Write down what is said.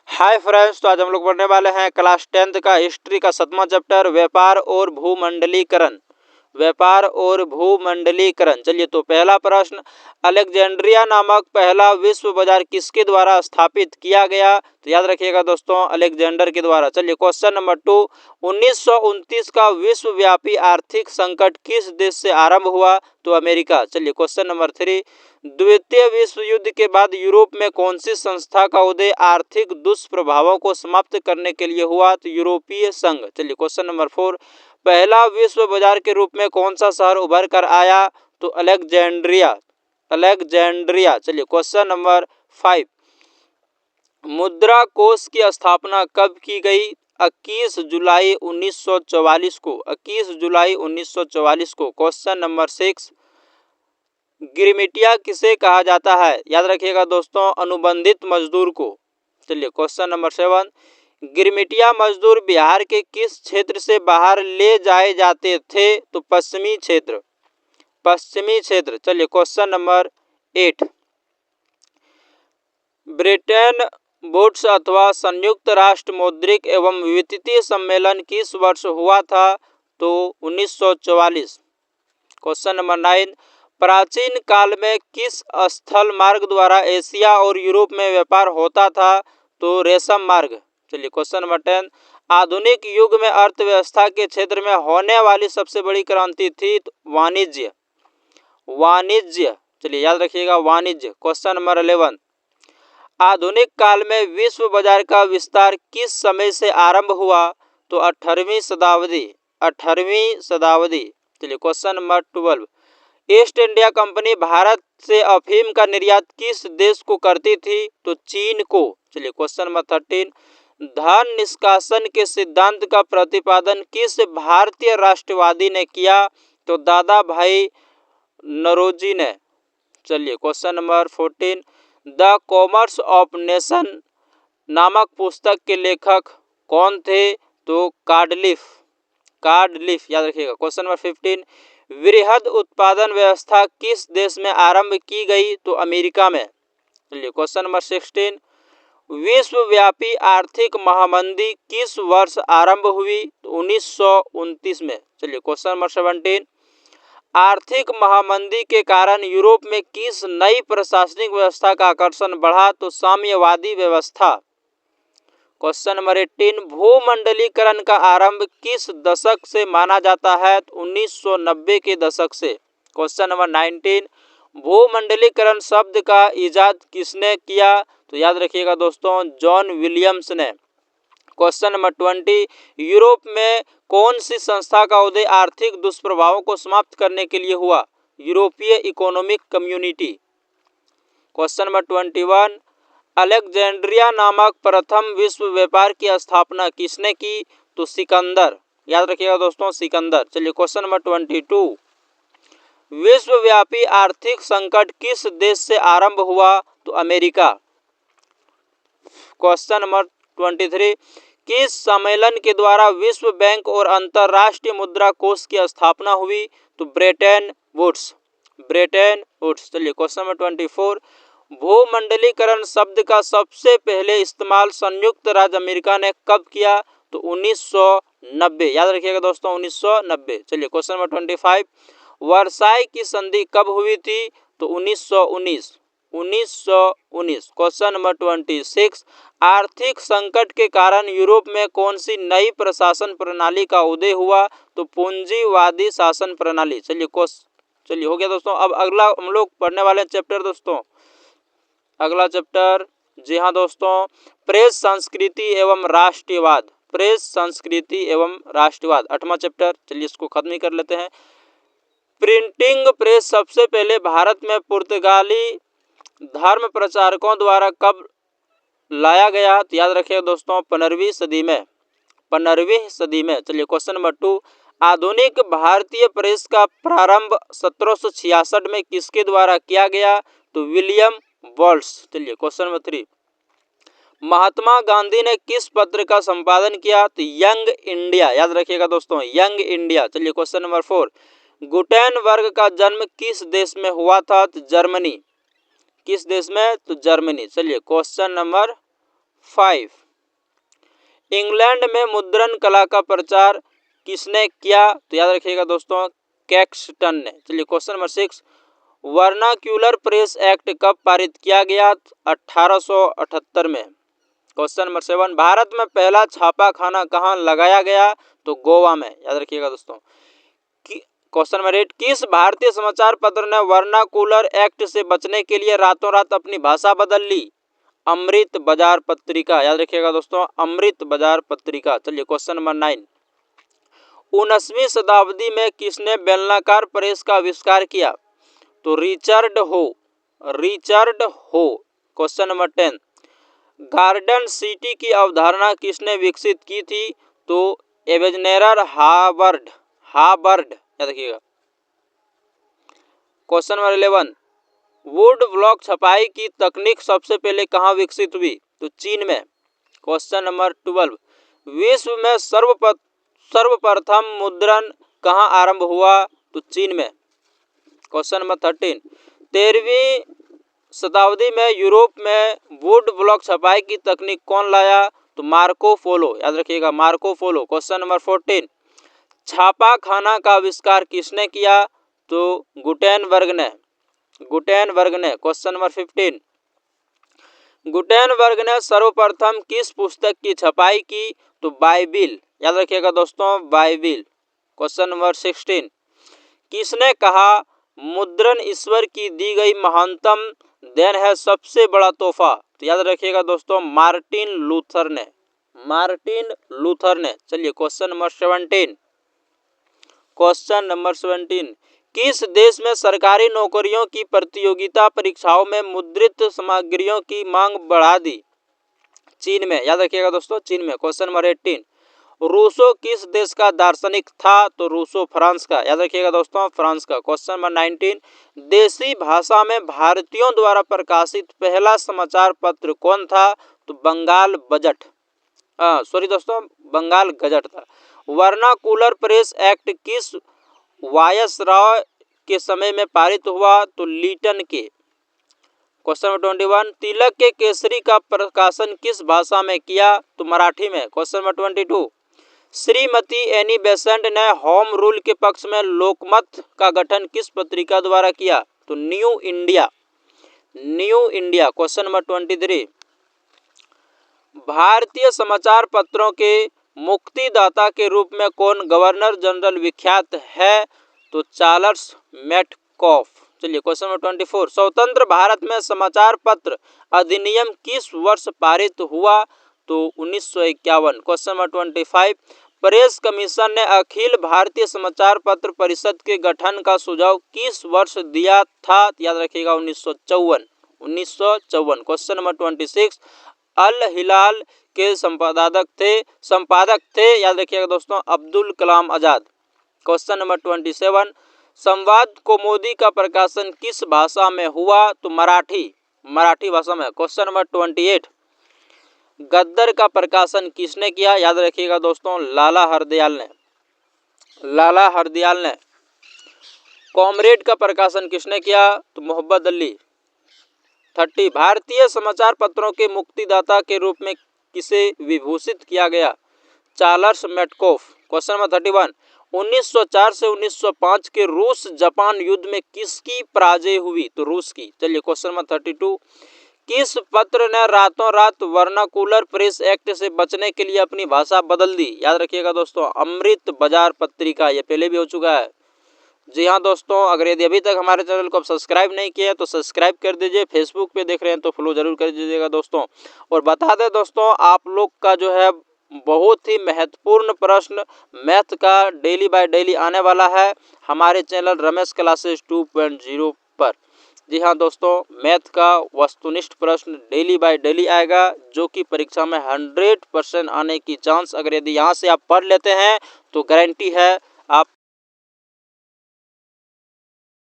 Hi friends, तो आज हम लोग पढ़ने वाले हैं क्लास 10th का हिस्ट्री का 7वां चैप्टर व्यापार और भूमंडलीकरण। व्यापार और भूमंडलीकरण। चलिए, तो पहला प्रश्न, अलेक्जेंड्रिया नामक पहला विश्व बाजार किसके द्वारा स्थापित किया गया? तो याद रखिएगा दोस्तों, अलेक्जेंडर के द्वारा। चलिए, क्वेश्चन नंबर 2, 1929 का विश्वव्यापी आर्थिक संकट किस देश से आरंभ हुआ? तो अमेरिका। चलिए, क्वेश्चन नंबर 3, द्वितीय विश्व युद्ध के बाद यूरोप में कौन सी संस्था का उदय आर्थिक दुष्प्रभावों को समाप्त करने के लिए हुआ? तो यूरोपीय संघ। चलिए, क्वेश्चन नंबर 4, पहला विश्व बाजार के रूप में कौन सा शहर उभर कर आया? तो अलेक्जेंड्रिया। अलेक्जेंड्रिया। चलिए, क्वेश्चन नंबर 5, मुद्रा कोष की स्थापना कब की गई? 21 जुलाई 1944 को। 21 जुलाई 1944 को। क्वेश्चन नंबर 6, गिरमिटिया किसे कहा जाता है? याद रखिएगा दोस्तों, अनुबंधित मजदूर को। चलिए, क्वेश्चन नंबर 7, गिरमिटिया मजदूर बिहार के किस क्षेत्र से बाहर ले जाए जाते थे? तो पश्चिमी क्षेत्र। पश्चिमी क्षेत्र। चलिए, क्वेश्चन नंबर 8, ब्रिटेन वुड्स अथवा संयुक्त राष्ट्र मौद्रिक एवं वित्तीय सम्मेलन किस वर्ष हुआ था? तो 1944। क्वेश्चन नंबर 9, प्राचीन काल में किस स्थल मार्ग द्वारा एशिया और यूरोप में व्यापार होता था? तो रेशम मार्ग। चलिए, क्वेश्चन नंबर 10, आधुनिक युग में अर्थव्यवस्था के क्षेत्र में होने वाली सबसे बड़ी क्रांति थी? तो वाणिज्य। वाणिज्य। चलिए, याद रखिएगा, वाणिज्य। क्वेश्चन नंबर 11, आधुनिक काल में विश्व बाजार का विस्तार किस समय से आरंभ हुआ? तो 18वीं शताब्दी। 18वीं शताब्दी। चलिए, question number 12, east India company Bharat से अफीम का निर्यात किस देश को करती थी? तो चीन को। चलिए, क्वेश्चन नंबर 13, धन निष्कासन के सिद्धांत का प्रतिपादन किस भारतीय राष्ट्रवादी ने किया? तो दादा भाई नौरोजी ने। चलिए, question number 14, the commerce of nation नामक पुस्तक के लेखक कौन थे? तो कार्डलिफ। कार्डलिफ, याद रखिएगा। क्वेश्चन नंबर 15, वृहद उत्पादन व्यवस्था किस देश में आरंभ की गई? तो अमेरिका में। चलिए, क्वेश्चन नंबर 16, विश्वव्यापी आर्थिक महामंदी किस वर्ष आरंभ हुई? तो 1929 में। चलिए, क्वेश्चन नंबर 17, आर्थिक महामंदी के कारण यूरोप में किस नई प्रशासनिक व्यवस्था का आकर्षण बढ़ा? तो साम्यवादी व्यवस्था। क्वेश्चन नंबर 18, भूमंडलीकरण का आरंभ किस दशक से माना जाता है? 1990 के दशक से। क्वेश्चन नंबर 19, भूमंडलीकरण शब्द का इजाद किसने किया? तो याद रखिएगा दोस्तों, जॉन विलियम्स ने। क्वेश्चन नंबर 20, यूरोप में कौन सी संस्था का उदय आर्थिक दुष्प्रभावों को समाप्त करने के लिए हुआ? यूरोपीय economic community. Question number 21, Alexandria नामक प्रथम विश्व व्यापार की स्थापना किसने की? तो सिकंदर। याद रखिएगा दोस्तों, सिकंदर। चलिए, क्वेश्चन नंबर 22, विश्वव्यापी आर्थिक संकट किस देश से आरंभ हुआ? तो अमेरिका। क्वेश्चन नंबर 23, किस सम्मेलन के द्वारा विश्व बैंक और अंतर्राष्ट्रीय मुद्रा कोष की स्थापना हुई? तो ब्रेटन वुड्स। Bretton Woods. चलिए, क्वेश्चन नंबर 24, भूमंडलीकरण शब्द का सबसे पहले इस्तेमाल संयुक्त राज्य अमेरिका ने कब किया? तो 1990। याद रखिएगा दोस्तों, 1990। चलिए, क्वेश्चन नंबर 25, वर्साई की संधि कब हुई थी? तो 1919। 1919। क्वेश्चन नंबर 26, आर्थिक संकट के कारण यूरोप में कौन सी नई प्रशासन प्रणाली का उदय हुआ? तो पूंजीवादी शासन प्रणाली। चलिए, हो गया दोस्तों। अब अगला हम लोग पढ़ने वाले चैप्टर दोस्तों, अगला चैप्टर, जी हाँ दोस्तों, प्रेस संस्कृति एवं राष्ट्रवाद। प्रेस संस्कृति एवं राष्ट्रवाद, 8वां चैप्टर। चलिए, इसको खत्म ही कर लेते हैं। प्रिंटिंग प्रेस सबसे पहले भारत में पुर्तगाली धर्म प्रचारकों द्वारा कब लाया गया? तो याद रखिएगा दोस्तों, 15वीं सदी में। 15वीं सदी में। चलिए, क्वेश्चन नंबर 2, आधुनिक भारतीय प्रेस का प्रारंभ 1766 में किसके द्वारा किया गया? तो विलियम वॉल्स। चलिए, क्वेश्चन नंबर 3, महात्मा गांधी ने किस पत्र का संपादन किया? तो यंग इंडिया। याद रखिएगा दोस्तों, यंग इंडिया। चलिए, क्वेश्चन नंबर 4, गुटेनबर्ग का जन्म किस देश में हुआ था? तो जर्मनी। किस देश में? तो जर्मनी। चलिए, क्वेश्चन नंबर 5। इंग्लैंड में मुद्रण कला का प्रचार किसने किया? तो याद रखिएगा दोस्तों, कैक्सटन ने। चलिए question number 6, vernacular press act कब पारित किया गया? 1878 में। क्वेश्चन नंबर 7, भारत में पहला छापाखाना कहाँ लगाया गया? तो गोवा में। याद रखिएगा दोस्तों। क्वेश्चन नंबर 8, किस भारतीय समाचार पत्र ने वर्नाकुलर एक्ट से बचने के लिए रातों रात अपनी भाषा बदल ली? अमृत बाजार पत्रिका। याद रखिएगा दोस्तों, अमृत बाजार पत्रिका। चलिए क्वेश्चन नंबर 9, 19वीं शताब्दी में किसने बेलनाकार प्रेस का आविष्कार किया? तो रिचर्ड हो। रिचर्ड हो। क्वेश्चन नंबर 10, गार्डन सिटी की अवधारणा किसने विकसित की थी? तो एवेजनेरर हावर्ड। हावर्ड। याद रखिएगा। क्वेश्चन नंबर 11, वुड ब्लॉक छपाई की तकनीक सबसे पहले कहाँ विकसित हुई? तो चीन में। क्वेश्चन नंबर 12, विश्व में सर्वप्रथम मुद्रण कहाँ आरंभ हुआ? तो चीन में। क्वेश्चन नंबर 13, 13वीं शताब्दी में यूरोप में वुड ब्लॉक छपाई की तकनीक कौन लाया? तो मार्को पोलो। याद रखिएगा, मार्को पोलो। क्वेश्चन नंबर 14, छापाखाना का आविष्कार किसने किया? तो गुटेनबर्ग ने। गुटेनबर्ग ने। क्वेश्चन नंबर 15, गुटेनबर्ग ने सर्वप्रथम किस पुस्तक की छपाई की? तो बाइबिल। याद रखिएगा दोस्तों, बाइबिल। क्वेश्चन नंबर 16, किसने कहा मुद्रण ईश्वर की दी गई महानतम देन है, सबसे बड़ा तोहफा? तो याद रखिएगा दोस्तों, मार्टिन लूथर ने। मार्टिन लूथर ने। चलिए क्वेश्चन नंबर 17, क्वेश्चन नंबर 17, किस देश में सरकारी नौकरियों की प्रतियोगिता परीक्षाओं में मुद्रित सामग्रियों की मांग बढ़ा दी? चीन में। याद रखिएगा दोस्तों, चीन में। क्वेश्चन नंबर 18, रूसो किस देश का दार्शनिक था? तो रूसो फ्रांस का। याद रखिएगा दोस्तों, फ्रांस का। क्वेश्चन नंबर 19, देसी भाषा में भारतीयों द्वारा प्रकाशित पहला समाचार पत्र कौन था? तो बंगाल बजट। सॉरी दोस्तों, बंगाल गजट था। वर्नाकुलर प्रेस एक्ट किस वायसरॉय के समय में पारित हुआ? तो लीटन के। क्वेश्चन नंबर 21, तिलक के केसरी का प्रकाशन किस भाषा में किया? तो मराठी में। Question number 22, Shrimati Annie Besant ने होम रूल के पक्ष में लोकमत का गठन किस पत्रिका द्वारा किया? तो new India. New India. Question number 23, भारतीय समाचार पत्रों के मुक्तिदाता के रूप में कौन गवर्नर जनरल विख्यात है? तो चार्ल्स मेटकॉफ। चलिए क्वेश्चन नंबर 24, स्वतंत्र भारत में समाचार पत्र अधिनियम किस वर्ष पारित हुआ? तो 1951। क्वेश्चन नंबर 25, प्रेस कमीशन ने अखिल भारतीय समाचार पत्र परिषद के गठन का सुझाव किस वर्ष दिया था? याद रखिएगा, 1954। 1954। क्वेश्चन नंबर 26, अल हिलाल के संपादक थे याद रखिएगा दोस्तों, अब्दुल कलाम आजाद। क्वेश्चन नंबर 27, संवाद कौमुदी का प्रकाशन किस भाषा में हुआ? तो मराठी भाषा में। क्वेश्चन नंबर 28, गद्दर का प्रकाशन किसने किया? याद रखिएगा दोस्तों, लाला हरदयाल ने। लाला हरदयाल ने। कॉमरेड का प्रकाशन किसने किया? तो मोहम्मद अली। 30, भारतीय समाचार पत्रों के मुक्तिदाता के रूप में किसे विभूषित किया गया? Charles Metcalfe. क्वेश्चन नंबर 31, 1904 से 1905 के रूस जापान युद्ध में किसकी पराजय हुई? तो रूस की। चलिए क्वेश्चन नंबर 32, किस पत्र ने रातों रात वर्नाकुलर प्रेस एक्ट से बचने के लिए अपनी भाषा बदल दी? याद रखिएगा दोस्तों, अमृत बाजार पत्रिका। ये पहले भी हो चुका है। जी हाँ दोस्तों, अगर यदि अभी तक हमारे चैनल को आप सब्सक्राइब नहीं किया तो सब्सक्राइब कर दीजिए। फेसबुक पे देख रहे हैं तो फॉलो जरूर कर दीजिएगा दोस्तों। और बता दें दोस्तों, आप लोग का जो है बहुत ही महत्वपूर्ण प्रश्न मैथ का डेली बाय डेली आने वाला है हमारे चैनल रमेश क्लासेस 2.0 पर। जी हाँ दोस्तों, मैथ का वस्तुनिष्ठ प्रश्न डेली बाय डेली आएगा, जो कि परीक्षा में 100% आने की चांस, अगर यदि यहाँ से आप पढ़ लेते हैं तो गारंटी है आप